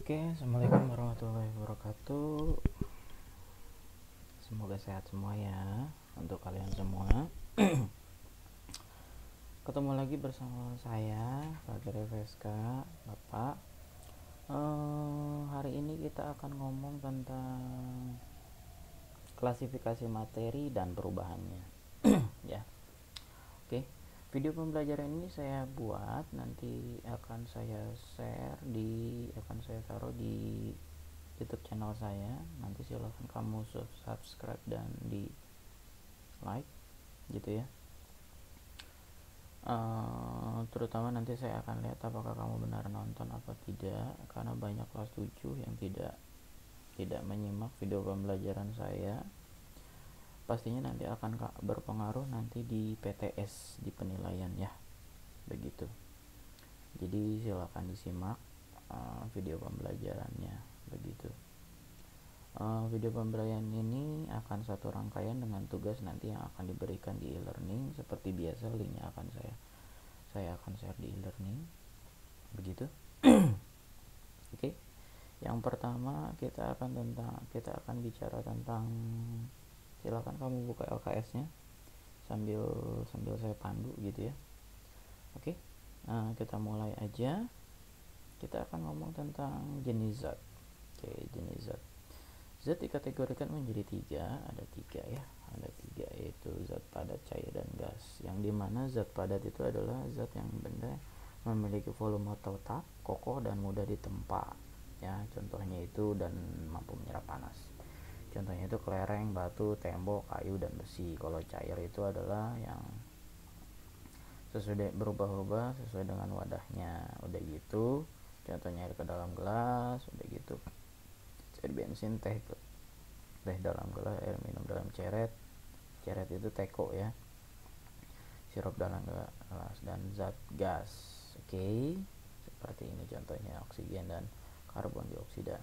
Oke, assalamualaikum warahmatullahi wabarakatuh. Semoga sehat semua ya untuk kalian semua. Ketemu lagi bersama saya, Pak Reveska, Bapak. Hari ini kita akan ngomong tentang klasifikasi materi dan perubahannya. Ya, oke. Video pembelajaran ini saya buat, nanti akan saya taruh di YouTube channel saya. Nanti silahkan kamu subscribe dan di like gitu ya. Terutama nanti saya akan lihat apakah kamu benar nonton apa tidak, karena banyak kelas 7 yang tidak menyimak video pembelajaran saya. Pastinya nanti akan berpengaruh nanti di PTS, di penilaian ya, begitu. Jadi silakan disimak video pembelajarannya, begitu. Video pembelajaran ini akan satu rangkaian dengan tugas nanti yang akan diberikan di e-learning. Seperti biasa, linknya akan saya akan share di e-learning, begitu. Oke. Yang pertama kita akan bicara tentang, silakan kamu buka LKS-nya sambil saya pandu gitu ya. Oke. Kita mulai aja. Kita akan ngomong tentang jenis zat. Oke, jenis zat. Zat dikategorikan menjadi ada tiga ya, yaitu zat padat, cair, dan gas. Yang dimana zat padat itu adalah zat yang benda memiliki volume tetap, kokoh, dan mudah ditempa ya. Contohnya itu dan mampu menyerap panas. Contohnya itu kelereng, batu, tembok, kayu, dan besi. Kalau cair itu adalah yang berubah-ubah sesuai dengan wadahnya. Udah gitu, contohnya air ke dalam gelas, udah gitu air bensin, teh dalam gelas, air minum dalam ceret itu teko ya, sirup dalam gelas, dan zat gas. Oke, seperti ini contohnya oksigen dan karbon dioksida.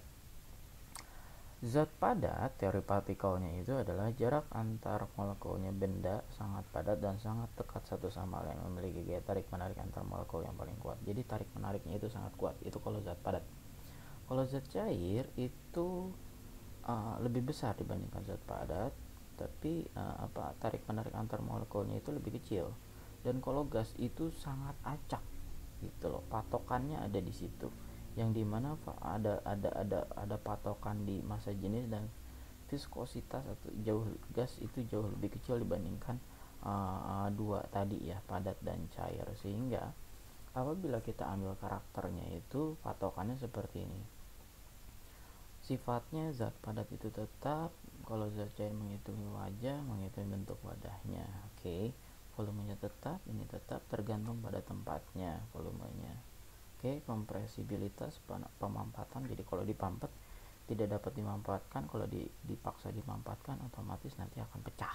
Zat padat, teori partikelnya itu adalah jarak antar molekulnya benda sangat padat dan sangat dekat satu sama lain, memiliki gaya tarik menarik antar molekul yang paling kuat. Jadi tarik menariknya itu sangat kuat. Itu kalau zat padat. Kalau zat cair itu lebih besar dibandingkan zat padat, tapi tarik menarik antar molekulnya itu lebih kecil. Dan kalau gas itu sangat acak gitu loh, patokannya ada di situ, yang dimana ada patokan di massa jenis dan viskositas atau gas itu jauh lebih kecil dibandingkan dua tadi ya, padat dan cair. Sehingga apabila kita ambil karakternya itu patokannya seperti ini. Sifatnya zat padat itu tetap, kalau zat cair menghitungi wajah, menghitungi bentuk wadahnya. Oke. Volumenya tetap, ini tetap tergantung pada tempatnya volumenya. Oke. Kompresibilitas, pemampatan, jadi kalau dipampet tidak dapat dimampatkan, kalau dipaksa dimampatkan otomatis nanti akan pecah.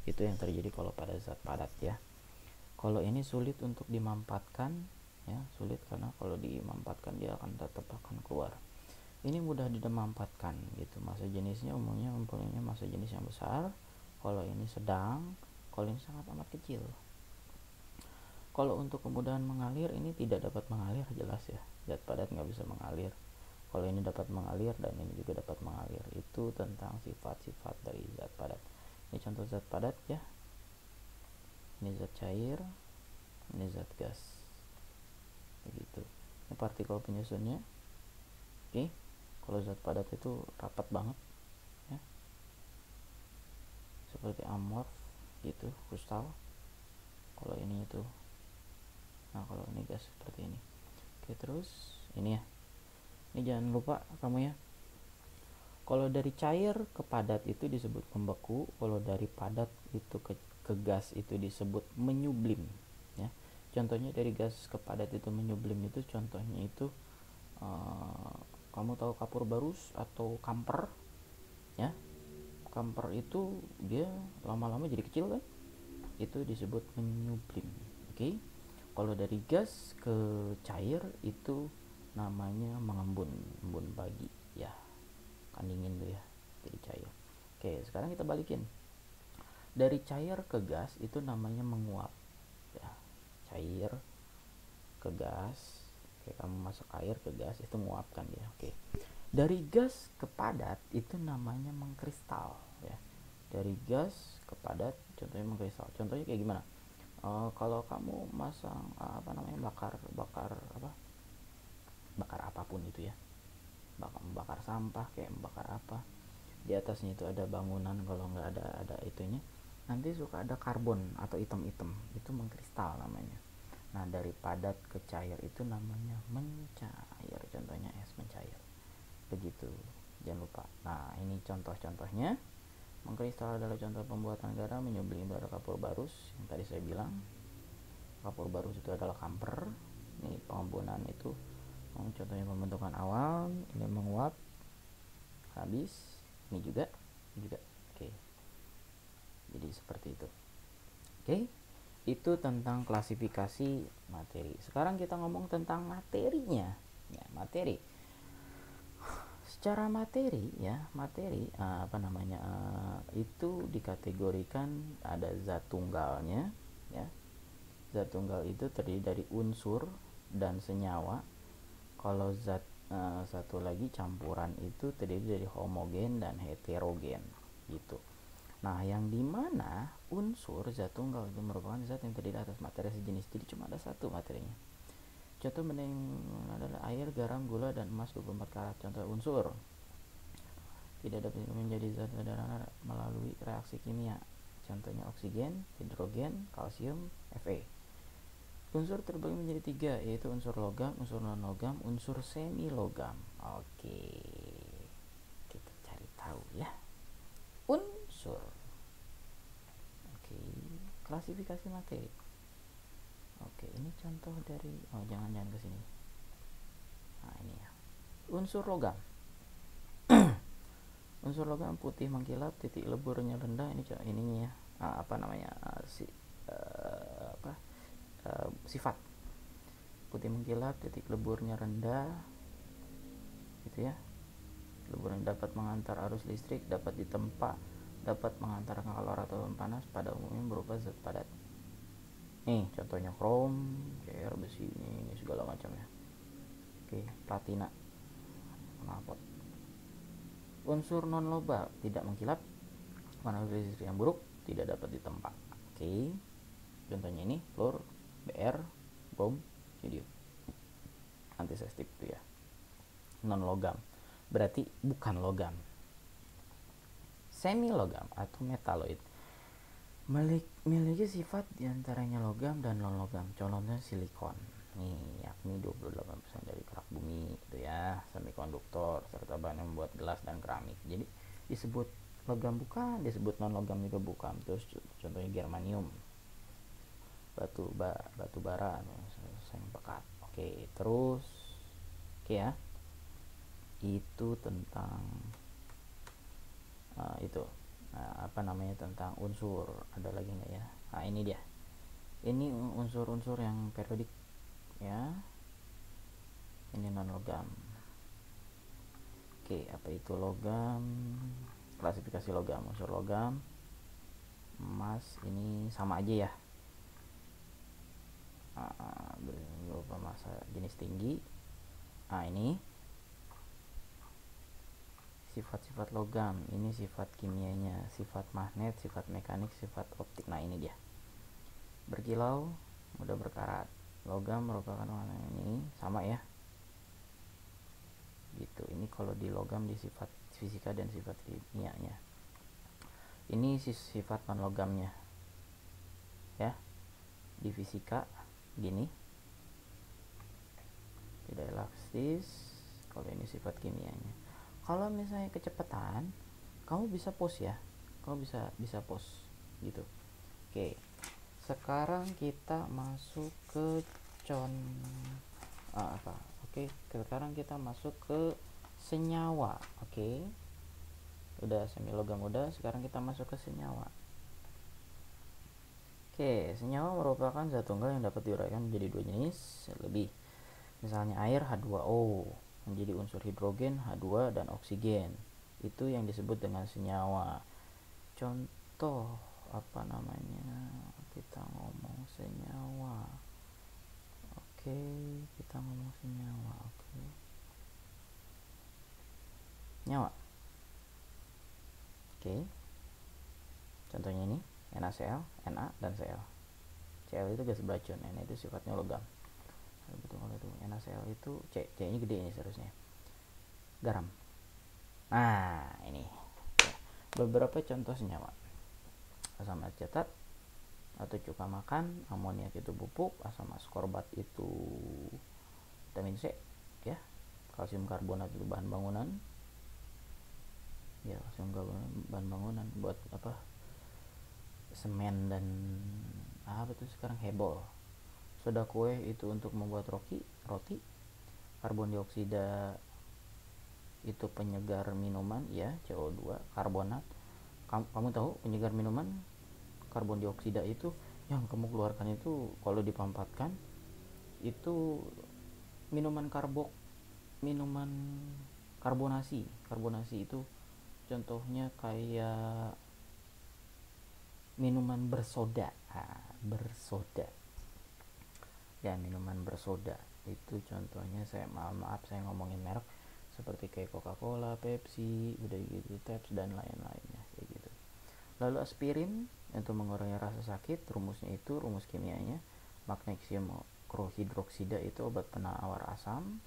Itu yang terjadi kalau pada zat padat ya. Kalau ini sulit untuk dimampatkan ya, sulit karena kalau dimampatkan dia akan tetap akan keluar. Ini mudah dimampatkan gitu. Massa jenisnya umumnya mempunyai massa jenis yang besar. Kalau ini sedang, kalau ini sangat amat kecil. Kalau untuk kemudahan mengalir, ini tidak dapat mengalir, jelas ya. Zat padat nggak bisa mengalir. Kalau ini dapat mengalir dan ini juga dapat mengalir. Itu tentang sifat-sifat dari zat padat. Ini contoh zat padat ya. Ini zat cair, ini zat gas. Begitu. Ini partikel penyusunnya. Oke. Kalau zat padat itu rapat banget ya, seperti amorf gitu, kristal. Kalau ini itu, nah kalau ini gas seperti ini. Oke, terus ini ya, ini jangan lupa kamu ya, kalau dari cair ke padat itu disebut membeku, kalau dari padat itu ke gas itu disebut menyublim ya. Contohnya dari gas ke padat itu menyublim itu, contohnya itu kamu tahu kapur barus atau kamper ya. Kamper itu dia lama-lama jadi kecil kan, itu disebut menyublim. Oke. Kalau dari gas ke cair itu namanya mengembun, embun pagi ya, kan dingin tuh ya, jadi cair. Oke, sekarang kita balikin, dari cair ke gas itu namanya menguap ya, cair ke gas. Oke, kamu masak air ke gas itu menguapkan dia. Oke, dari gas ke padat itu namanya mengkristal ya. Dari gas ke padat contohnya mengkristal. Contohnya kayak gimana? Kalau kamu masang bakar apapun itu ya, bakar sampah kayak bakar apa, di atasnya itu ada bangunan, kalau nggak ada itunya nanti suka ada karbon atau hitam-hitam, itu mengkristal namanya. Nah, dari padat ke cair itu namanya mencair, contohnya es mencair begitu, jangan lupa. Nah, ini contoh-contohnya. Mengkristal adalah contoh pembuatan garam menyublim pada kapur barus yang tadi saya bilang. Kapur barus itu adalah kamper. Ini pengembunan itu contohnya pembentukan awal, ini menguap habis, ini juga oke. Jadi seperti itu. Oke, itu tentang klasifikasi materi. Sekarang kita ngomong tentang materinya ya. Materi secara materi ya, itu dikategorikan ada zat tunggalnya ya. Zat tunggal itu terdiri dari unsur dan senyawa. Kalau zat satu lagi campuran itu terdiri dari homogen dan heterogen gitu. Nah, yang dimana unsur zat tunggal itu merupakan zat yang terdiri atas materi sejenis, jadi cuma ada satu materinya. Contoh benda yang adalah air, garam, gula, dan emas 24 karat. Contoh unsur tidak dapat menjadi zat sederhana melalui reaksi kimia. Contohnya oksigen, hidrogen, kalsium, Fe. Unsur terbagi menjadi 3, yaitu unsur logam, unsur non logam, unsur semi logam. Oke, kita cari tahu ya. Unsur. Oke, klasifikasi materi. Oke, ini contoh dari jangan ke sini. Nah, ini ya. Unsur logam. Unsur logam putih mengkilap, titik leburnya rendah. Ini ininya ya. Sifat putih mengkilap, titik leburnya rendah gitu ya. Leburan dapat mengantar arus listrik, dapat ditempa, dapat mengantarkan kalori atau panas, pada umumnya berupa zat padat. Nih contohnya krom, cair, besi, ini segala macam ya. Oke, platina, knalpot. Unsur non logam tidak mengkilap, arus listrik yang buruk, tidak dapat ditempa. Oke, contohnya ini fluor, Br, brom, sodium. Antiseptik itu ya. Non logam berarti bukan logam. Semi logam atau metaloid memiliki sifat diantaranya logam dan non logam. Contohnya silikon nih, yakni 28% dari kerak bumi itu ya, semikonduktor serta bahan yang membuat gelas dan keramik. Jadi disebut logam bukan, disebut non logam juga bukan. Terus contohnya germanium, batu bara yang pekat. Oke, terus ya, itu tentang tentang unsur. Ada lagi nggak ya? Nah, ini dia. Ini unsur-unsur yang periodik ya. Ini non logam. Oke, apa itu logam? Klasifikasi logam. Unsur logam, emas ini sama aja ya. Berupa massa jenis tinggi. Ini sifat-sifat logam, ini sifat kimianya, sifat magnet, sifat mekanik, sifat optik. Nah, ini dia. Berkilau, mudah berkarat. Logam merupakan warna ini sama ya. Gitu. Ini kalau di logam di sifat fisika dan sifat kimianya. Ini sifat non logamnya. Ya. Di fisika gini. Tidak elastis. Kalau ini sifat kimianya. Kalau misalnya kecepatan, kamu bisa pause ya. Kamu bisa pause gitu. Oke. Sekarang kita masuk ke sekarang kita masuk ke senyawa. Oke. Udah semi logam udah, sekarang kita masuk ke senyawa. Oke, senyawa merupakan zat tunggal yang dapat diuraikan menjadi dua jenis lebih. Misalnya air H2O menjadi unsur hidrogen H2 dan oksigen. Itu yang disebut dengan senyawa. Contoh kita ngomong senyawa. Oke, kita ngomong senyawa. Oke, nyawa. Oke, contohnya ini NaCl, Na, dan Cl. Cl itu gas beracun, Na itu sifatnya logam. Betul, kalau itu NaCl itu C nya gede ini seharusnya. Garam. Nah, ini ya, beberapa contoh senyawa. Asam acetat atau cuka makan, amoniak itu pupuk, asam askorbat itu vitamin C, ya. Kalsium karbonat itu bahan bangunan. Ya, kalsium karbonat bahan bangunan buat apa? Semen dan apa tuh sekarang heboh. Soda kue itu untuk membuat roti. Karbon dioksida itu penyegar minuman, ya, CO2. Karbonat, kamu tahu penyegar minuman karbon dioksida itu yang kamu keluarkan itu kalau dipampatkan itu minuman minuman karbonasi itu contohnya kayak minuman bersoda. Bersoda ya, minuman bersoda itu contohnya, saya maaf saya ngomongin merek, seperti kayak Coca-Cola, Pepsi, udah gitu, Tabs dan lain-lainnya kayak gitu. Lalu aspirin untuk mengurangi rasa sakit, rumusnya itu rumus kimianya magnesium hidroksida itu obat penawar asam.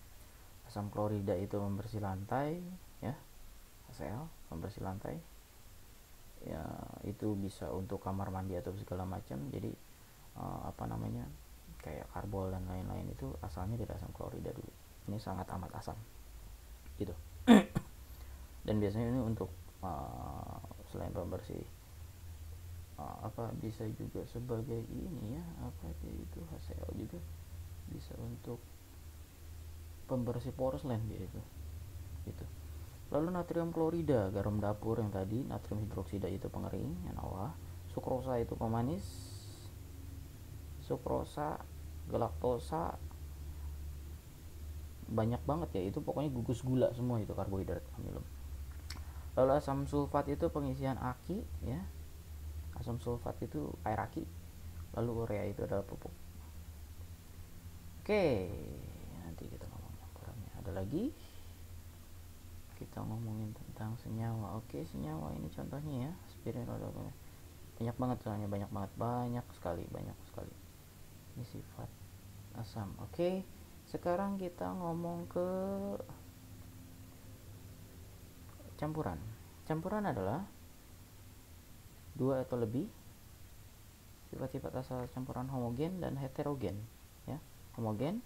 Asam klorida itu membersih lantai, ya, HCl membersih lantai, ya, itu bisa untuk kamar mandi atau segala macam. Jadi apa namanya, kayak karbol dan lain-lain itu asalnya dari asam klorida dulu. Ini sangat amat asam gitu. Dan biasanya ini untuk selain pembersih apa bisa juga sebagai ini ya, apa itu HCl juga bisa untuk pembersih porselen gitu. Lalu natrium klorida, garam dapur yang tadi, natrium hidroksida itu pengering, NaOH, sukrosa itu pemanis, sukrosa, galaktosa, banyak banget ya, itu pokoknya gugus gula semua itu karbohidrat amilum. Lalu asam sulfat itu pengisian aki, ya, asam sulfat itu air aki. Lalu urea itu adalah pupuk. Oke, nanti kita ngomong campurannya. Ada lagi kita ngomongin tentang senyawa. Oke, senyawa ini contohnya ya, aspirin, banyak banget soalnya, banyak sekali ini sifat asam. Oke, sekarang kita ngomong ke campuran adalah dua atau lebih sifat-sifat asal campuran homogen dan heterogen, ya, homogen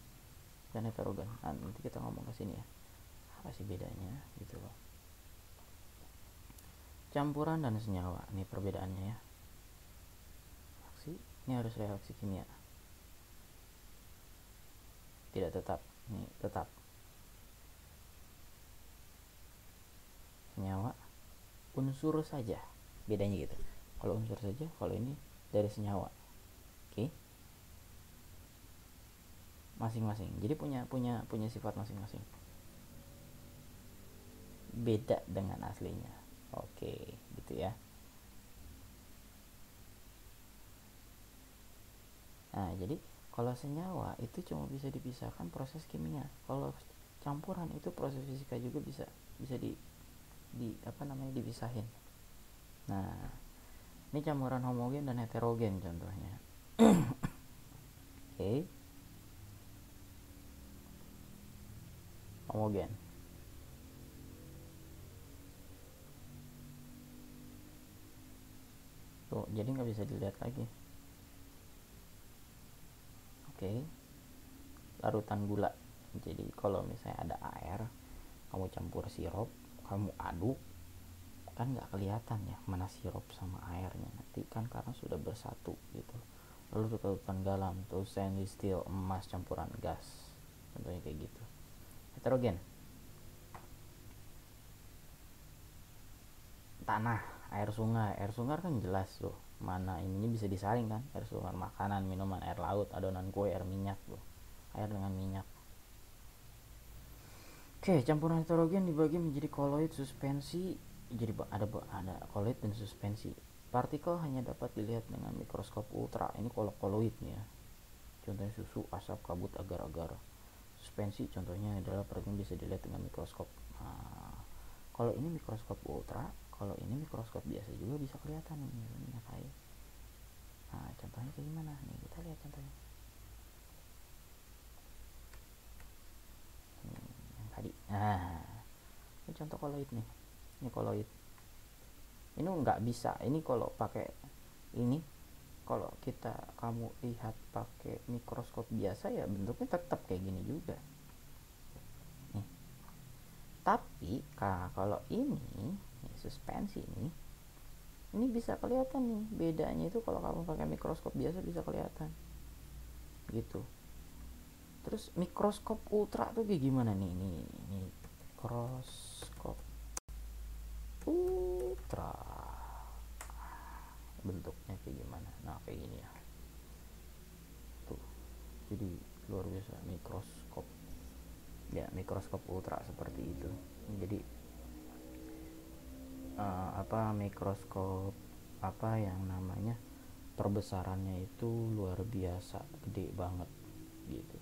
dan heterogen. Nah, nanti kita ngomong ke sini ya, apa sih bedanya gitu loh. Campuran dan senyawa, ini perbedaannya ya. Ini harus reaksi kimia, tidak tetap, ini tetap. Senyawa unsur saja, bedanya gitu. Kalau unsur saja, kalau ini dari senyawa. Oke, masing-masing, jadi punya sifat masing-masing, beda dengan aslinya. Oke, gitu ya. Nah, jadi kalau senyawa itu cuma bisa dipisahkan proses kimia. Kalau campuran itu proses fisika juga bisa di apa namanya, dipisahin. Nah, ini campuran homogen dan heterogen contohnya. Oke. Homogen. Tuh, jadi nggak bisa dilihat lagi. Oke. Larutan gula. Jadi kalau misalnya ada air, kamu campur sirup, kamu aduk, kan nggak kelihatan ya mana sirup sama airnya nanti kan, karena sudah bersatu gitu. Lalu larutan garam tuh stainless steel, emas campuran gas, contohnya kayak gitu. Heterogen, tanah, air sungai kan jelas tuh mana ininya bisa disaring kan, air sungai, makanan, minuman, air laut, adonan kue, air minyak tuh, air dengan minyak. Oke, campuran heterogen dibagi menjadi koloid, suspensi. Jadi ada koloid dan suspensi. Partikel hanya dapat dilihat dengan mikroskop ultra. Ini koloid ya. contohnya susu, asap, kabut, agar-agar. Suspensi contohnya adalah protein bisa dilihat dengan mikroskop. Nah, kalau ini mikroskop ultra, kalau ini mikroskop biasa juga bisa kelihatan nih misalnya kayak. Nah, contohnya kayak gimana nih, kita lihat contohnya. Yang tadi. Nah, ini contoh koloid nih. Ini koloid. Ini nggak bisa. Ini kalau pakai ini, kalau kamu lihat pakai mikroskop biasa ya bentuknya tetap kayak gini juga. Nih. Tapi kalau ini suspensi ini bisa kelihatan nih bedanya itu kalau kamu pakai mikroskop biasa bisa kelihatan gitu. Terus mikroskop ultra tuh kayak gimana nih? Ini mikroskop ultra bentuknya kayak gimana? Nah, kayak gini ya. Tuh. Jadi luar biasa mikroskop. Ya, mikroskop ultra seperti itu. Jadi mikroskop yang namanya perbesarannya itu luar biasa gede banget gitu.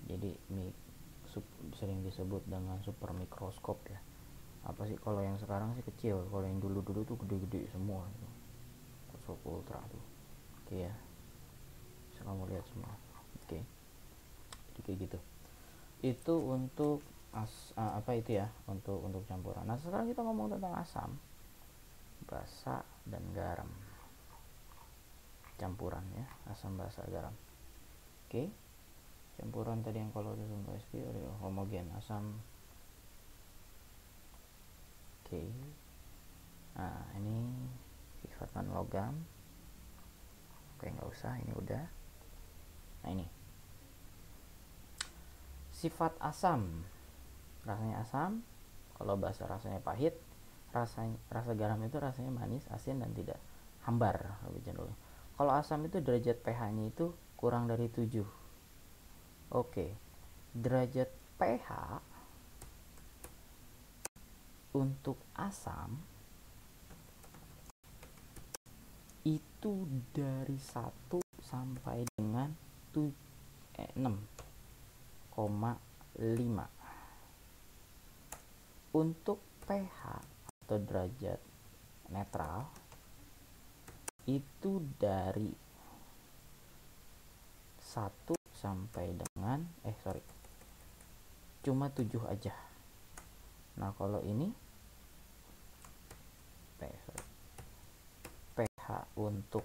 Jadi sering disebut dengan super mikroskop ya. Apa sih kalau yang sekarang sih kecil, kalau yang dulu tuh gede-gede semua gitu. Mikroskop ultra tuh. Oke ya, bisa kamu lihat semua. Oke, jadi kayak gitu. Itu untuk untuk campuran. Nah, sekarang kita ngomong tentang asam, basa, dan garam. Campuran ya, asam, basa, garam. Oke. Campuran tadi yang kalau untuk SP homogen asam. Oke. Nah, ini sifat non logam. Oke, nggak usah, ini udah. Nah, ini sifat asam, rasanya asam, kalau basa rasanya pahit, rasa garam itu rasanya manis, asin, dan tidak hambar lebih cenderung. Kalau asam itu derajat pH-nya itu kurang dari 7. Oke, derajat pH untuk asam itu dari 1 sampai dengan 6,5. Untuk pH atau derajat netral itu dari 1 sampai dengan cuma 7 aja. Nah, kalau ini pH untuk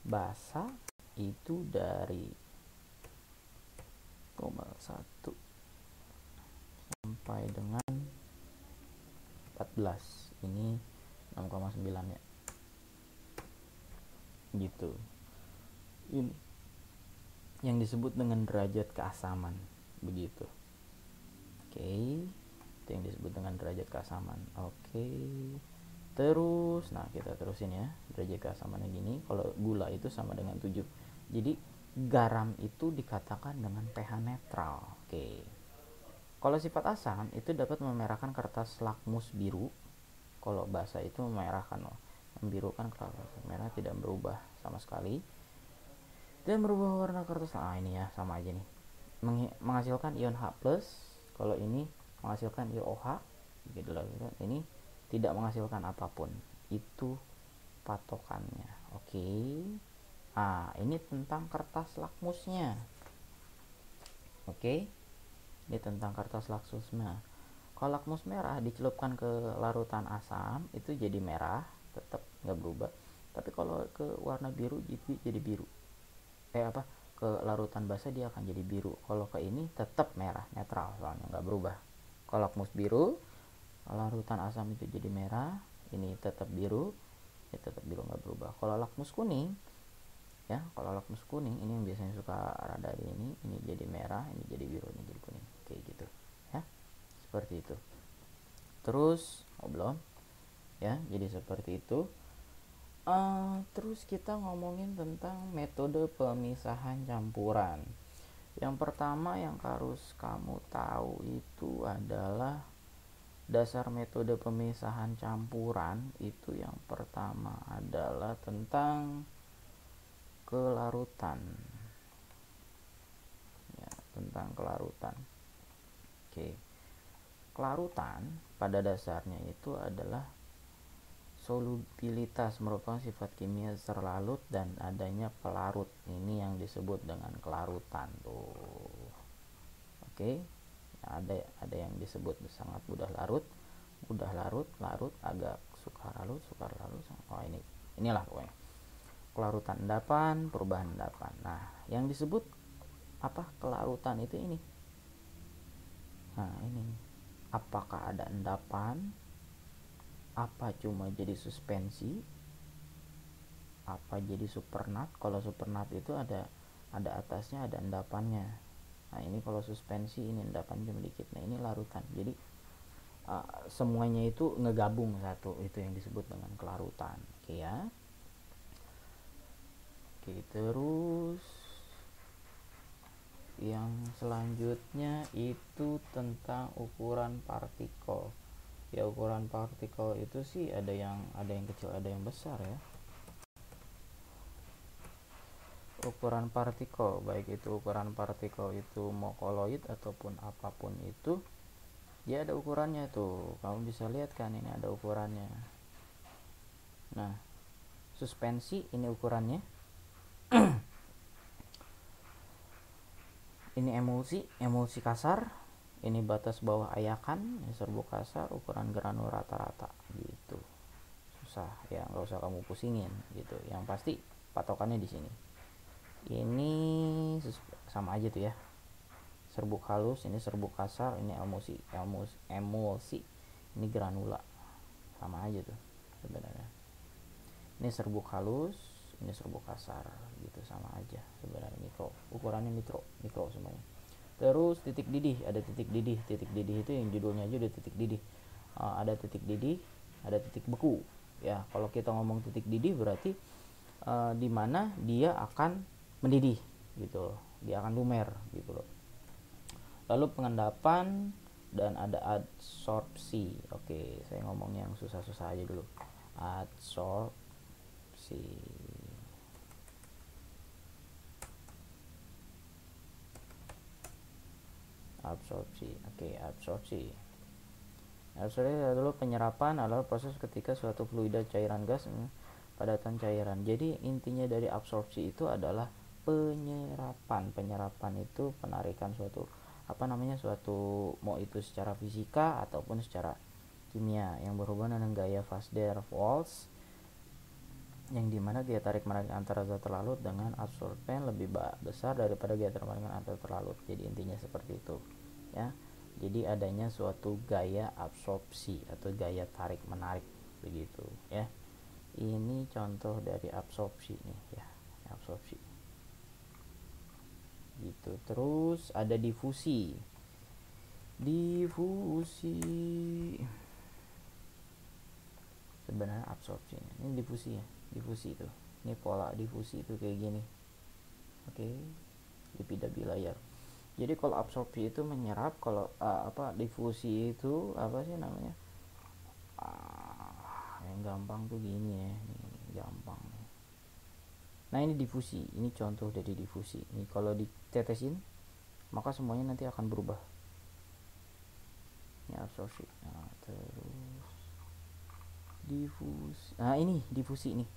basa itu dari 1 sampai dengan 14. Ini 6,9 ya. Gitu. Ini yang disebut dengan derajat keasaman, begitu. Oke, itu yang disebut dengan derajat keasaman. Oke. Terus, nah kita terusin ya. Derajat keasamannya gini, kalau gula itu sama dengan 7. Jadi garam itu dikatakan dengan pH netral. Oke. Kalau sifat asam itu dapat memerahkan kertas lakmus biru. Kalau basa itu memerahkan, yang biru kan kertas merah tidak berubah sama sekali. Dan merubah warna kertas. Nah, ini ya sama aja nih. Menghasilkan ion H+. Kalau ini menghasilkan ion OH. Gitu lah. Ini tidak menghasilkan apapun. Itu patokannya. Oke. Ah, ini tentang kertas lakmusnya. Oke. Ini tentang kertas lakmusnya. Kalau lakmus merah dicelupkan ke larutan asam itu jadi merah, tetap nggak berubah. Tapi kalau ke warna biru jadi biru. Ke larutan basa dia akan jadi biru. Kalau ke ini tetap merah, netral soalnya nggak berubah. Kalau lakmus biru, larutan asam itu jadi merah, ini tetap biru, ini tetap biru nggak berubah. Kalau lakmus kuning, ya kalau lakmus kuning ini yang biasanya suka rada ini jadi merah, ini jadi biru, ini jadi kuning, kayak gitu ya, seperti itu. Terus belum ya, jadi seperti itu. Terus kita ngomongin tentang metode pemisahan campuran. Yang pertama yang harus kamu tahu itu adalah dasar metode pemisahan campuran. Itu yang pertama adalah tentang kelarutan. tentang kelarutan. Oke. Kelarutan pada dasarnya itu adalah solubilitas, merupakan sifat kimia terlarut dan adanya pelarut. Ini yang disebut dengan kelarutan tuh. Oke. Ada yang disebut sangat mudah larut, larut, agak sukar larut. Oh, inilah pokoknya. Kelarutan endapan, perubahan endapan. Nah, yang disebut apa kelarutan itu ini. Nah, ini. Apakah ada endapan? Apa cuma jadi suspensi? Apa jadi supernat? Kalau supernat itu ada atasnya, ada endapannya. Nah, ini kalau suspensi ini endapan cuma dikit. Nah, ini larutan. Jadi semuanya itu ngegabung satu, itu yang disebut dengan kelarutan. Oke ya. Oke, terus yang selanjutnya itu tentang ukuran partikel. Ya, ukuran partikel itu sih ada yang kecil, ada yang besar ya. Ukuran partikel, baik itu ukuran partikel itu mau koloid ataupun apapun itu, dia ada ukurannya tuh. Kamu bisa lihat kan, ini ada ukurannya. Nah, suspensi ini ukurannya. Ini emulsi kasar. Ini batas bawah ayakan, ini serbuk kasar, ukuran granul rata-rata gitu. Susah ya, nggak usah kamu pusingin gitu. Yang pasti patokannya di sini. Ini sama aja tuh ya. Serbuk halus, ini serbuk kasar, ini emulsi, ini granula. Sama aja tuh sebenarnya. Ini serbuk halus, ini serbuk kasar gitu, sama aja sebenarnya. Mikro, ukurannya mikro semuanya. Terus titik didih, ada titik didih itu yang judulnya aja udah titik didih. Ada titik didih, ada titik beku ya. Kalau kita ngomong titik didih berarti di mana dia akan mendidih gitu loh, dia akan lumer gitu loh. Lalu pengendapan dan ada adsorpsi. Oke, saya ngomong yang susah-susah aja dulu. Adsorpsi. Oke, absorpsi adalah penyerapan, adalah proses ketika suatu fluida, cairan, gas, padatan cairan. Jadi intinya dari absorpsi itu adalah penyerapan itu penarikan suatu suatu, mau itu secara fisika ataupun secara kimia, yang berhubungan dengan gaya van der Waals, yang dimana gaya tarik menarik antara zat terlarut dengan absorben lebih besar daripada gaya tarik menarik antara terlarut. Jadi intinya seperti itu ya. Jadi adanya suatu gaya absorpsi atau gaya tarik menarik begitu ya. Ini contoh dari absorpsi nih ya, absorpsi gitu. Terus ada difusi. Sebenarnya absorpsi ini difusi ya. Difusi itu, ini pola difusi itu kayak gini. Oke, lipida bilayar. Jadi kalau absorpsi itu menyerap, kalau difusi itu apa sih namanya? Yang gampang tuh gini ya, ini gampang nih. Nah, ini difusi, ini contoh dari difusi. Ini kalau ditetesin, maka semuanya nanti akan berubah. Ini absorpsi. Nah, terus difusi. Nah, ini difusi nih.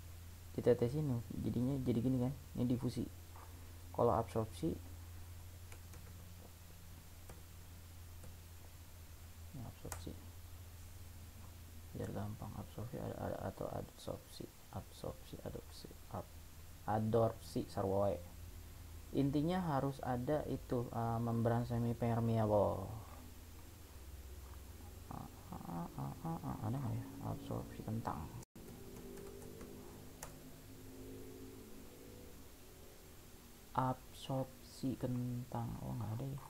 Ditetesin jadinya jadi gini kan. Ini difusi. Kalau absorpsi, biar gampang, absorpsi atau adsorpsi sarwae. Intinya harus ada itu membran semi permeable. Ada nggak ya absorpsi kentang? Absorpsi kentang, oh nggak ada ya.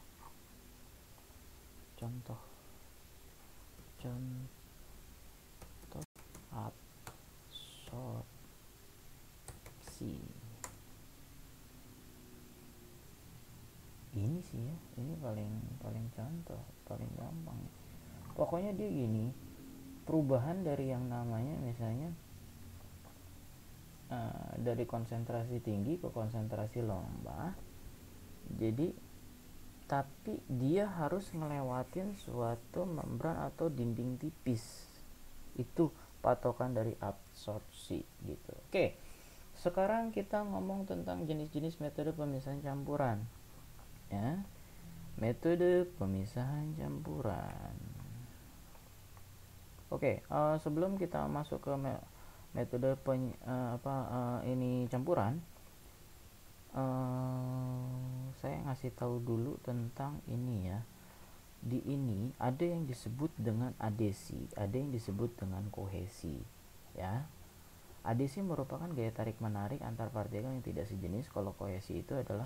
Contoh absorpsi ini sih ya, ini paling contoh, paling gampang. Pokoknya dia gini, perubahan dari yang namanya misalnya dari konsentrasi tinggi ke konsentrasi lembah. Jadi tapi dia harus ngelewatin suatu membran atau dinding tipis. Itu patokan dari absorpsi gitu. Oke, sekarang kita ngomong tentang jenis-jenis metode pemisahan campuran ya. Metode pemisahan campuran. Oke, sebelum kita masuk ke metode ini campuran, saya ngasih tahu dulu tentang ini ya. Di ini ada yang disebut dengan adesi, ada yang disebut dengan kohesi ya. Adesi merupakan gaya tarik menarik antar partikel yang tidak sejenis, kalau kohesi itu adalah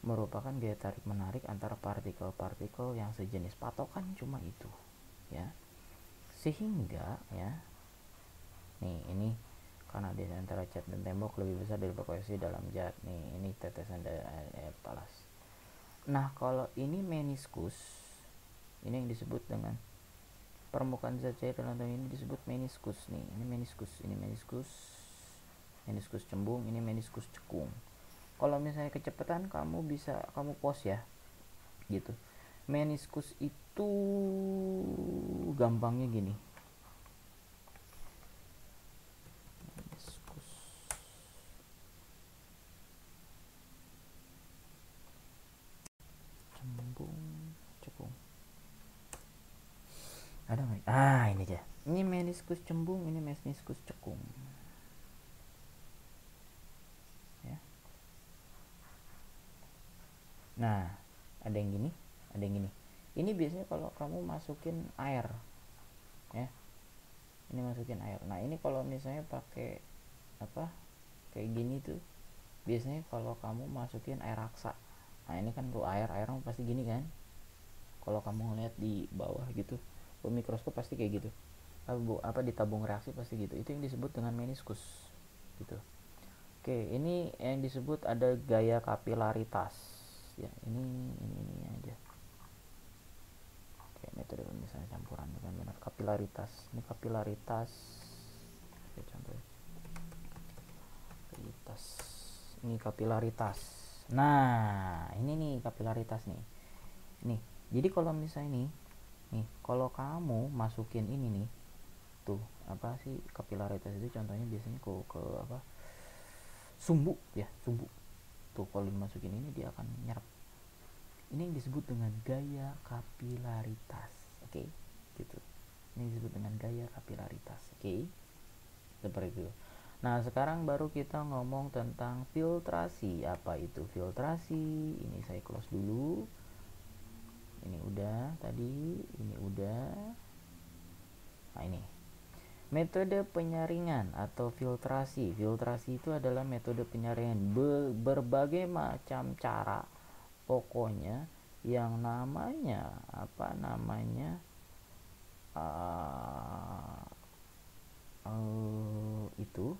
merupakan gaya tarik menarik antara partikel-partikel yang sejenis. Patokan cuma itu ya. Sehingga ya, nih ini karena di antara cat dan tembok lebih besar dari kohesi dalam zat. Nih ini tetesan dari air palas. Nah kalau ini meniskus, ini yang disebut dengan permukaan zat cair dalam ini disebut meniskus. Nih ini meniskus, ini meniskus cembung, ini meniskus cekung. Kalau misalnya kecepatan kamu pause ya gitu. Meniskus itu gampangnya gini, meniskus cembung cekung, ada nggak? Ini aja, ini meniskus cembung, ini meniskus cekung ya. Nah ada yang gini, ada yang gini. Ini biasanya kalau kamu masukin air ya, ini masukin air. Nah ini kalau misalnya pakai kayak gini tuh biasanya kalau kamu masukin air raksa. Nah ini kan tuh air pasti gini kan, kalau kamu ngeliat di bawah gitu mikroskop pasti kayak gitu, di tabung reaksi pasti gitu. Itu yang disebut dengan meniskus gitu. Oke, ini yang disebut ada gaya kapilaritas ya. Ini aja. Oke, metode pemisahan campuran bukan benar, kapilaritas. Ini kapilaritas. Oke, contohnya kapilaritas. Ini kapilaritas. Nah ini nih kapilaritas nih. Nih jadi kalau misalnya nih kalau kamu masukin ini nih tuh, apa sih kapilaritas itu contohnya biasanya ke sumbu ya, sumbu tuh. Kalau dimasukin ini dia akan nyerap. Ini yang disebut dengan gaya kapilaritas. Oke, gitu. Ini disebut dengan gaya kapilaritas. Oke, seperti itu. Nah sekarang baru kita ngomong tentang filtrasi. Apa itu filtrasi? Ini saya close dulu. Ini udah tadi, ini udah. Nah ini metode penyaringan atau filtrasi. Filtrasi itu adalah metode penyaringan berbagai macam cara. Pokoknya yang namanya itu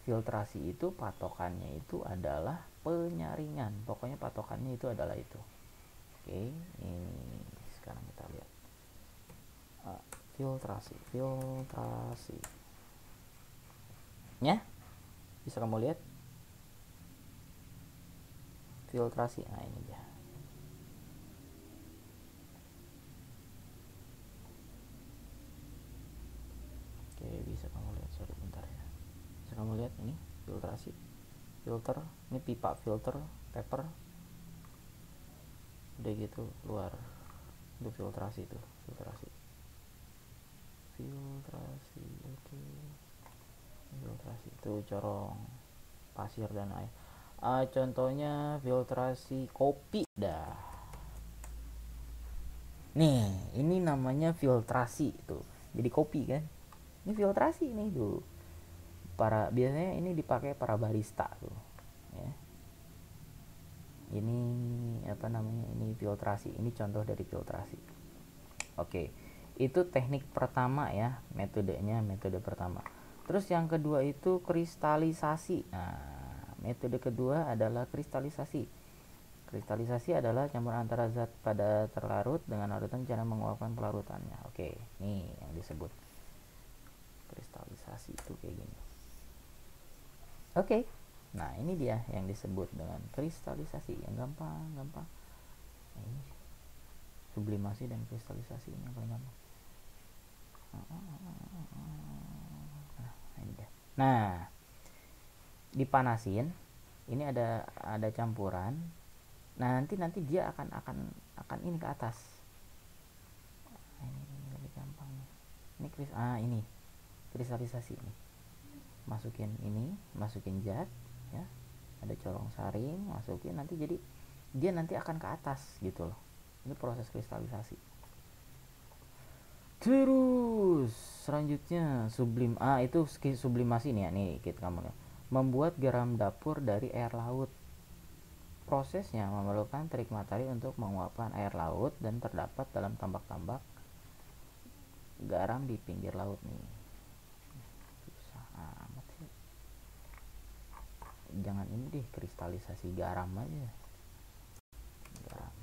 filtrasi itu patokannya itu adalah penyaringan. Pokoknya patokannya itu adalah itu. Oke, ini sekarang kita lihat filtrasi ya, bisa kamu lihat filtrasi. Nah ini dia. Oke, bisa kamu lihat, sorry bentar ya, bisa kamu lihat ini filtrasi, filter, ini pipa filter paper udah gitu keluar, itu filtrasi, itu filtrasi. Oke, filtrasi itu corong pasir dan air. Contohnya filtrasi kopi dah. Nih ini namanya filtrasi tuh, jadi kopi kan, ini filtrasi nih tuh. Biasanya ini dipakai para barista tuh ya. Ini ini filtrasi, ini contoh dari filtrasi. Oke, itu teknik pertama ya, metodenya, metode pertama. Terus yang kedua itu kristalisasi. Nah metode kedua adalah kristalisasi. Kristalisasi adalah campuran antara zat pada terlarut dengan larutan, cara menguapkan pelarutannya. Oke, nih yang disebut kristalisasi itu kayak gini. Oke, nah ini dia yang disebut dengan kristalisasi, yang gampang. ini sublimasi dan kristalisasi ini yang paling gampang. Nah, ini deh. Nah, dipanasin, ini ada campuran. Nah, nanti dia akan ini ke atas. Nah, ini lebih gampang nih. Ini kristalisasi ini. Masukin zat ya. Ada corong saring, masukin, nanti jadi dia nanti akan ke atas gitu loh. Ini proses kristalisasi. Terus selanjutnya itu sublimasi nih ya, nih kamu ya. Membuat garam dapur dari air laut. Prosesnya memerlukan terik matahari untuk menguapkan air laut dan terdapat dalam tambak-tambak garam di pinggir laut nih. Susah amat sih. Jangan ini deh, kristalisasi garam aja. Garam.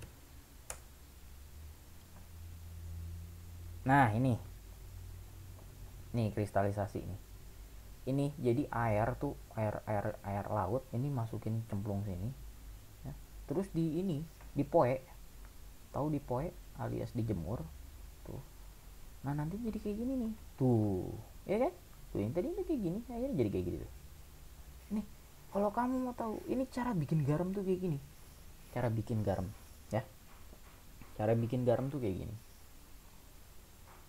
Nah, ini kristalisasi nih. Ini jadi air laut ini masukin cemplung sini ya. Terus dipoe, tahu dipoe alias dijemur tuh. Nah, nanti jadi kayak gini nih tuh, ya kan? Tuh yang tadi kayak gini, akhirnya jadi kayak gitu. Nih, kalau kamu mau tahu ini cara bikin garam tuh kayak gini. Cara bikin garam ya, cara bikin garam tuh kayak gini.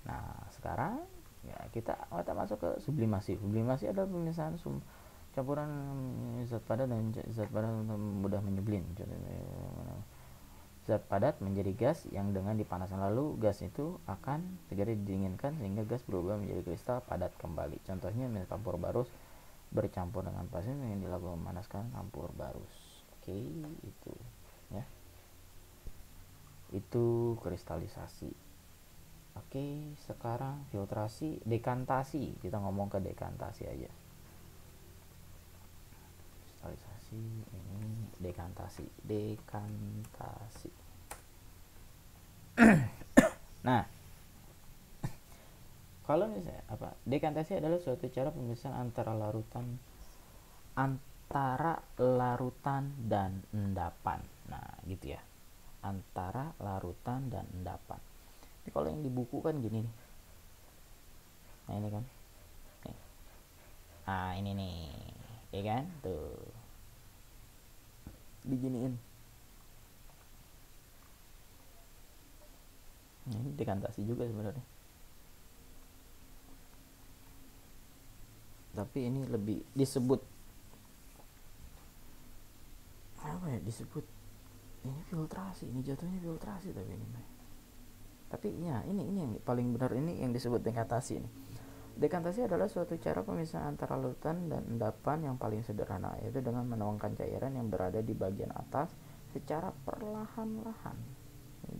Nah, sekarang ya kita masuk ke sublimasi. Sublimasi adalah pemisahan campuran zat padat dan zat padat untuk mudah menyublim. Zat padat menjadi gas yang dengan dipanaskan, lalu gas itu akan segera didinginkan sehingga gas berubah menjadi kristal padat kembali. Contohnya campur barus bercampur dengan pasir yang dilakukan memanaskan campur barus. Oke, itu ya. Itu kristalisasi. Oke, sekarang filtrasi, dekantasi. Kita ngomong ke dekantasi aja. Kristalisasi, ini dekantasi. Nah, kalau misalnya dekantasi adalah suatu cara pemisahan antara larutan dan endapan. Nah, gitu ya. Antara larutan dan endapan. Ini kalau yang di buku kan gini nih. Nah, ini kan. Nih. Nah, ini nih. Ya kan? Tuh. Diginiin. Nah, ini dekantasi juga sebenarnya. Tapi ini lebih disebut apa ya, disebut ini filtrasi, ini jatuhnya filtrasi tapi ya ini yang paling benar, ini yang disebut dekantasi ini. Dekantasi adalah suatu cara pemisahan antara larutan dan endapan yang paling sederhana, yaitu dengan menuangkan cairan yang berada di bagian atas secara perlahan-lahan.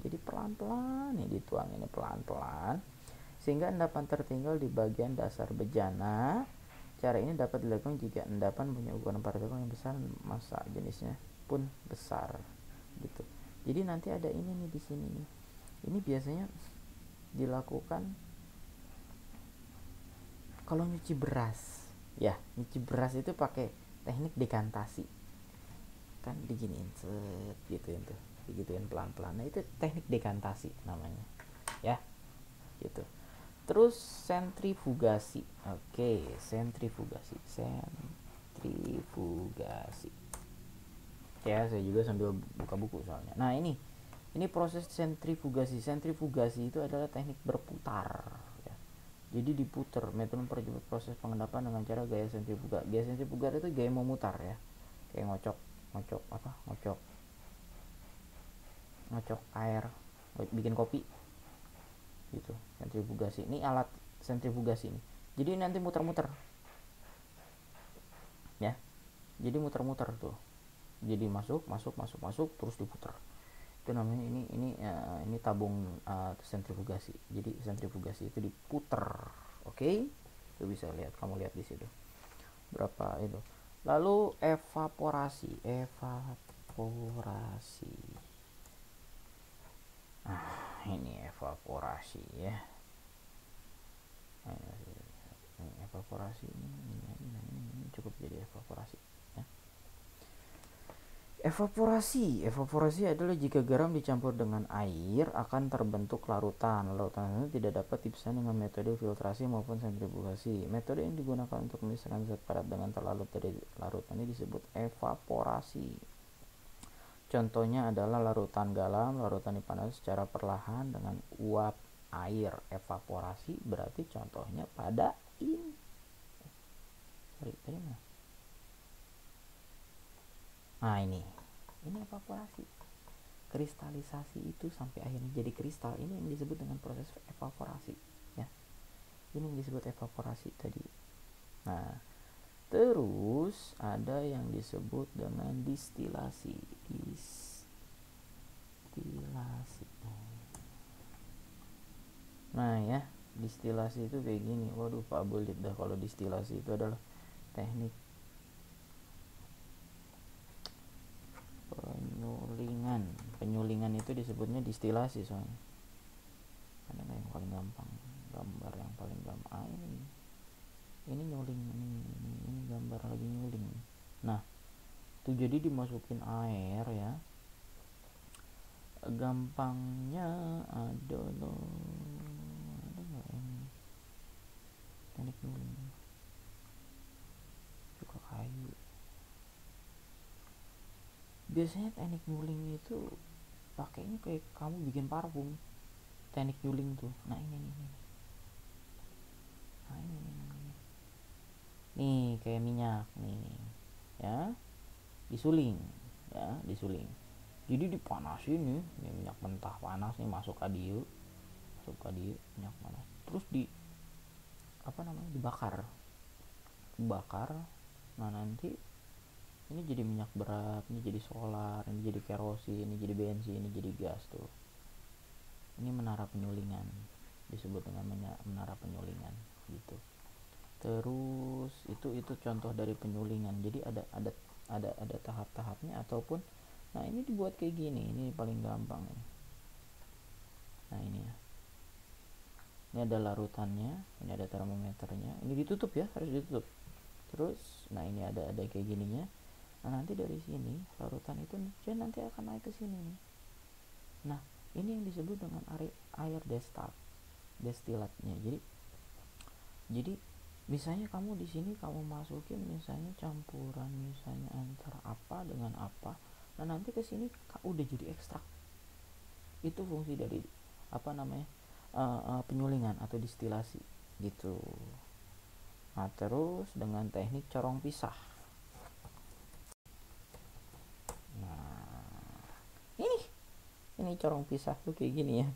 Jadi pelan-pelan nih dituang, ini pelan-pelan sehingga endapan tertinggal di bagian dasar bejana. Cara ini dapat dilakukan jika endapan punya ukuran partikel yang besar, massa jenisnya pun besar gitu. Jadi nanti ada ini nih di sini nih. Ini biasanya dilakukan kalau nyuci beras. Ya, nyuci beras itu pakai teknik dekantasi. Kan diginiin set gituin tuh. Digituin pelan-pelan. Nah, itu teknik dekantasi namanya. Ya. Gitu. Terus sentrifugasi. Oke, sentrifugasi. Ya, saya juga sambil buka buku soalnya. Nah, ini proses sentrifugasi. Sentrifugasi itu adalah teknik berputar ya. Jadi diputar, metode mempercepat proses pengendapan dengan cara gaya sentrifuga. Gaya sentrifuga itu gaya memutar ya. Kayak ngocok air, bikin kopi gitu. Sentrifugasi. Ini alat sentrifugasi ini. Jadi nanti muter-muter. Ya. Jadi muter-muter tuh. Jadi masuk terus diputar. Itu namanya ini tabung sentrifugasi. Jadi sentrifugasi itu diputar. Oke? Itu bisa lihat, kamu lihat di situ. Berapa itu. Lalu evaporasi. Nah, ini evaporasi ya. Ini evaporasi ini cukup jadi evaporasi ya. Evaporasi adalah jika garam dicampur dengan air akan terbentuk larutan. Larutan itu tidak dapat dipisahkan dengan metode filtrasi maupun sentrifugasi. Metode yang digunakan untuk memisahkan zat padat dengan terlarut dari larutan ini disebut evaporasi. Contohnya adalah larutan garam, larutan dipanaskan secara perlahan dengan uap air. Evaporasi berarti contohnya pada ini. Tadi mana? Nah, ini evaporasi. Kristalisasi itu sampai akhirnya jadi kristal, ini yang disebut dengan proses evaporasi ya. Ini yang disebut evaporasi tadi. Nah, terus ada yang disebut dengan distilasi. Nah ya, distilasi itu kayak gini. Waduh, Pak Bulit dah kalau distilasi itu adalah teknik penyulingan itu disebutnya distilasi. Soalnya ada nggak yang paling gampang, gambar yang paling gampang? Ini nyuling, ini gambar lagi nyuling. Nah, itu jadi dimasukin air ya. Gampangnya ada nggak yang teknik nyuling suka kayu. Biasanya teknik nyuling itu pakainya kayak kamu bikin parfum, teknik nyuling tuh. Nah ini nih kayak minyak nih ya, disuling jadi dipanasin nih, minyak mentah panas nih masuk ke dia minyak panas, terus dibakar. Nah nanti ini jadi minyak berat, ini jadi solar, ini jadi kerosin, ini jadi bensin, ini jadi gas tuh. Ini menara penyulingan, disebut dengan menara penyulingan gitu. Terus itu contoh dari penyulingan. Jadi ada tahap-tahapnya ataupun, nah ini dibuat kayak gini, ini paling gampang nih. Nah ini ya, ini ada larutannya, ini ada termometernya, ini ditutup ya, harus ditutup. Terus nah ini ada kayak gininya. Nah nanti dari sini larutan itu nanti akan naik ke sini nih. Nah ini yang disebut dengan air destilatnya. Jadi misalnya kamu di sini kamu masukin misalnya campuran misalnya antara apa dengan apa, nah nanti ke sini udah jadi ekstrak. Itu fungsi dari penyulingan atau distilasi gitu. Nah terus dengan teknik corong pisah. Nah ini corong pisah tuh kayak gini ya.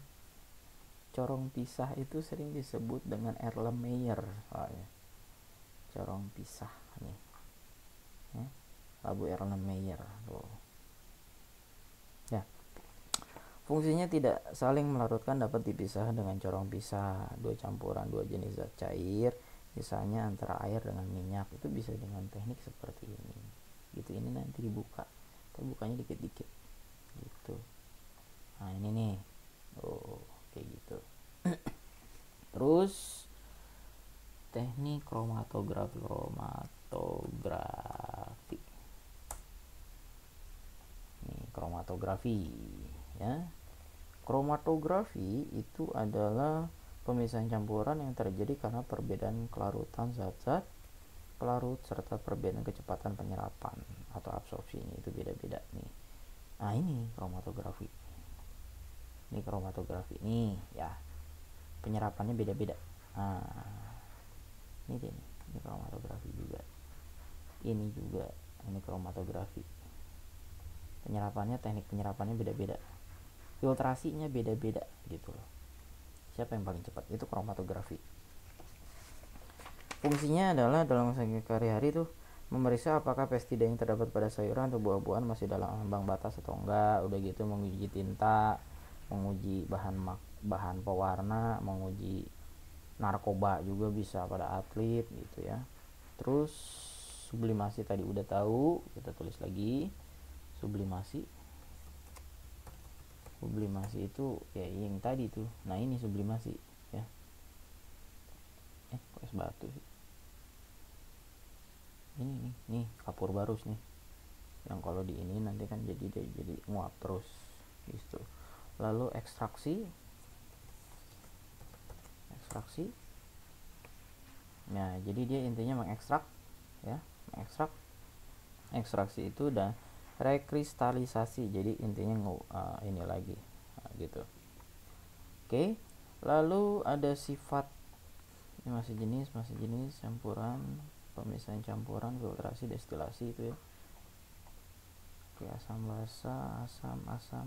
Corong pisah itu sering disebut dengan Erlenmeyer soalnya. Corong pisah nih ya, Abu Erlenmeyer tuh ya. Fungsinya tidak saling melarutkan, dapat dipisahkan dengan corong pisah. Dua jenis zat cair misalnya antara air dengan minyak itu bisa dengan teknik seperti ini gitu. Ini nanti dibuka, kita bukanya dikit-dikit gitu. Nah ini nih kayak gitu. Terus teknik kromatografi nih, kromatografi ya. Kromatografi itu adalah pemisahan campuran yang terjadi karena perbedaan kelarutan zat-zat pelarut serta perbedaan kecepatan penyerapan atau absorpsinya itu beda-beda nih. Nah ini kromatografi nih ya, penyerapannya beda-beda. Nah ini kromatografi juga, ini kromatografi, teknik penyerapannya beda-beda, filtrasinya beda-beda gitu loh. Siapa yang paling cepat? Itu kromatografi. Fungsinya adalah dalam sehari-hari tuh memeriksa apakah pestisida yang terdapat pada sayuran atau buah-buahan masih dalam ambang batas atau enggak. Udah gitu menguji tinta, menguji bahan pewarna, menguji narkoba juga bisa pada atlet gitu ya. Terus sublimasi tadi udah tahu, kita tulis lagi. Sublimasi itu ya yang tadi tuh. Nah ini sublimasi ya. Kok es batu sih? Ini nih kapur barus nih. yang kalau di ini nanti kan jadi nguap terus gitu. Lalu ekstraksi, nah jadi dia intinya mengekstrak ya, mengekstrak. Ekstraksi itu udah rekristalisasi, jadi intinya ini lagi gitu. Oke, lalu ada sifat, ini masih jenis campuran, pemisahan campuran, filtrasi, destilasi itu ya. Oke, asam basa, asam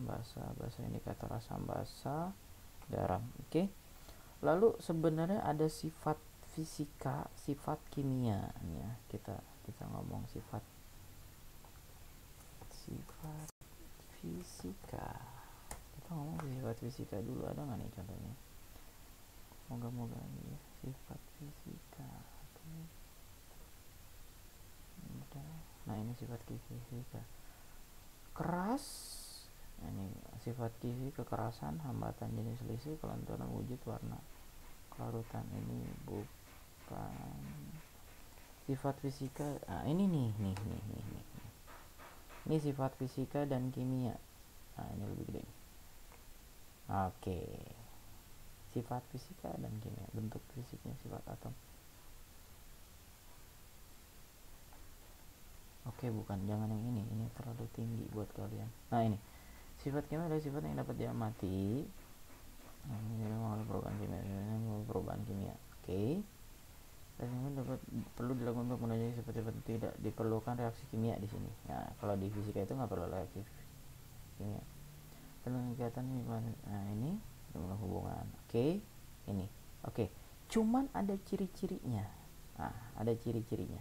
basa, indikator asam basa, garam. Oke, lalu sebenarnya ada sifat fisika, sifat kimia ya. Kita ngomong sifat fisika. Kita ngomong sifat fisika dulu, ada nggak nih contohnya? Moga-moga ini ya, sifat fisika. Oke. Nah ini sifat fisika. Keras, ini sifat kivi, kekerasan, hambatan, jenis selisih, kelenturan, wujud, warna, kelarutan. Ini bukan sifat fisika. Ini nih. Ini sifat fisika dan kimia. Ini lebih gede. Oke. Sifat fisika dan kimia, bentuk fisiknya sifat atom. Oke, bukan, jangan yang ini terlalu tinggi buat kalian. Nah ini sifat kimia adalah sifat yang dapat diamati. Ini mengalami perubahan kimia. Oke. Perlu dilakukan untuk menunjukkan sifat-sifat tidak diperlukan reaksi kimia di sini. Nah kalau di fisika itu nggak perlu reaksi kimia. Tentang kegiatan ini hubungan. Oke. Ini. Oke. Cuman ada ciri-cirinya. Nah, ada ciri-cirinya.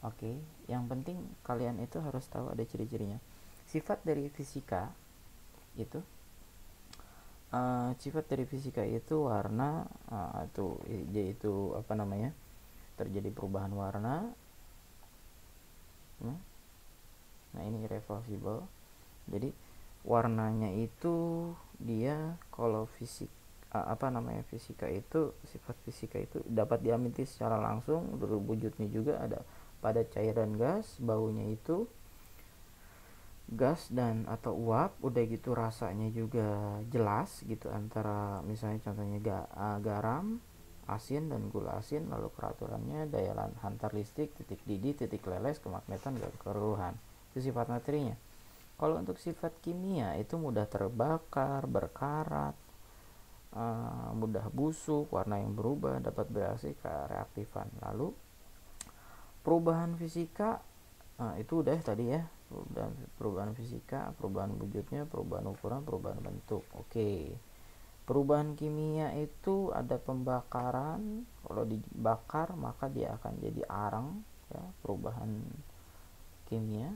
Oke, yang penting kalian itu harus tahu ada ciri-cirinya. Sifat dari fisika itu warna, yaitu apa namanya, terjadi perubahan warna. Nah ini irreversible. Jadi warnanya itu dia kalau fisika itu, sifat fisika itu dapat diamati secara langsung. Wujudnya juga ada pada cairan gas, baunya itu gas dan atau uap. Udah gitu rasanya juga jelas gitu, antara misalnya contohnya garam, asin dan gula asin. Lalu keraturannya, daya hantar listrik, titik didih, titik leles, kemagnetan, dan keruhan. Itu sifat materinya. Kalau untuk sifat kimia itu mudah terbakar, berkarat, mudah busuk, warna yang berubah, dapat bereaksi ke reaktifan. Lalu perubahan fisika, itu udah tadi ya, perubahan fisika, perubahan wujudnya, perubahan ukuran, perubahan bentuk. Oke. Perubahan kimia itu ada pembakaran. Kalau dibakar maka dia akan jadi arang ya, perubahan kimia.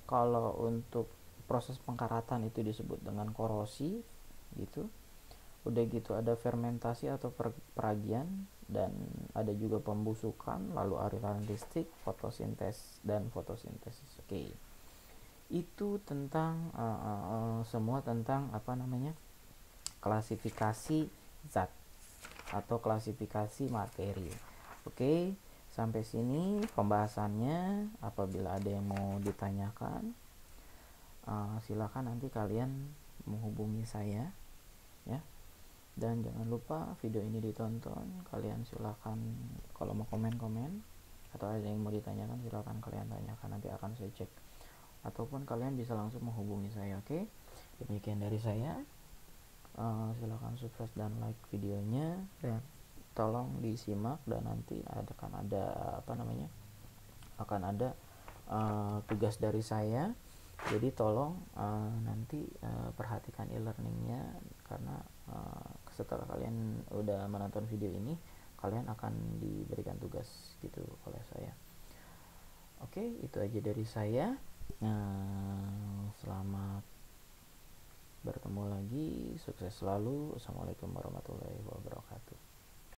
Kalau untuk proses pengkaratan itu disebut dengan korosi gitu. Udah gitu ada fermentasi atau peragian, dan ada juga pembusukan, lalu aliran listrik, fotosintesis. Oke. Itu tentang semua tentang apa namanya, klasifikasi zat atau klasifikasi materi. Oke, sampai sini pembahasannya. Apabila ada yang mau ditanyakan, silakan nanti kalian menghubungi saya ya. Dan jangan lupa video ini ditonton. Kalian silakan kalau mau komen atau ada yang mau ditanyakan, silakan kalian tanyakan, nanti akan saya cek. Ataupun kalian bisa langsung menghubungi saya. Oke, demikian dari saya. Silakan subscribe dan like videonya, dan tolong disimak. Dan nanti akan ada tugas dari saya. Jadi tolong nanti perhatikan e-learningnya, karena setelah kalian udah menonton video ini, kalian akan diberikan tugas gitu oleh saya. Oke, itu aja dari saya. Selamat bertemu lagi, sukses selalu. Assalamualaikum warahmatullahi wabarakatuh.